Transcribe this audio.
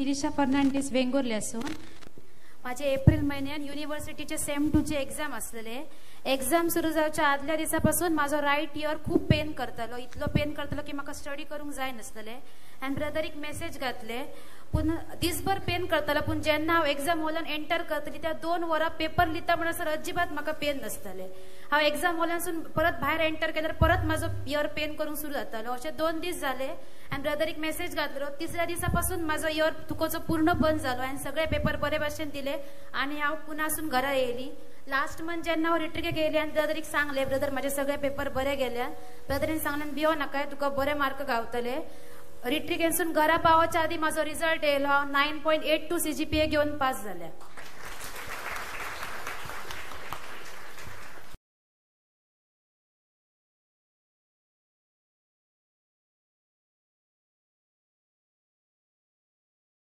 फिलिशा फर्नांडीस वेंगुर्ल्यासून. माझे एप्रिल महिन्यात युनिव्हर्सिटीचे सेम 2 चे एक्झाम असलेले. एक्झाम सुरू जावच्या आदल्या दिसापासून माझो राईट इयर खूप पेन करतलो. इतलो पेन करतलो की म्हाका स्टडी करूंक जाय नसलेले. अँड ब्रदर एक मेसेज घातले पूण दिसभर पेन करतलो पूण जेन्ना हांव एक्झाम हॉलान एंटर करतली त्या 2 वरां पेपर लिहिता म्हणसर अजिबात म्हाका पेन नसतले. हांव एक्झाम हॉलानसून परत भायर एंटर केल्यार परत म्हाजो इयर पेन करूंक सुरू जातालो. अशें 2 दीस जाले. अँड ब्रदर एक मेसेज घातलो 3ऱ्या दिसापासून म्हाजो इयर तुकोचो पूर्ण बंद जालो अँड सगळे पेपर बरे भाशेन दिले आनी हांव पुनासून घरा येयली. लास्ट मंथ जेन्ना हांव रिट्रीकेक येयली आनी ब्रदरीक सांगले ब्रदर म्हाजे सगळे पेपर बरे गेले. ब्रदरीन सांगलें भियो नाका तुका बरे मार्क गावतले. रिट्रीकेसून घरा पावच्या आदी म्हाजो रिजल्ट येयलो. हांव 9.82 CGPA घेवन पास जाल्या.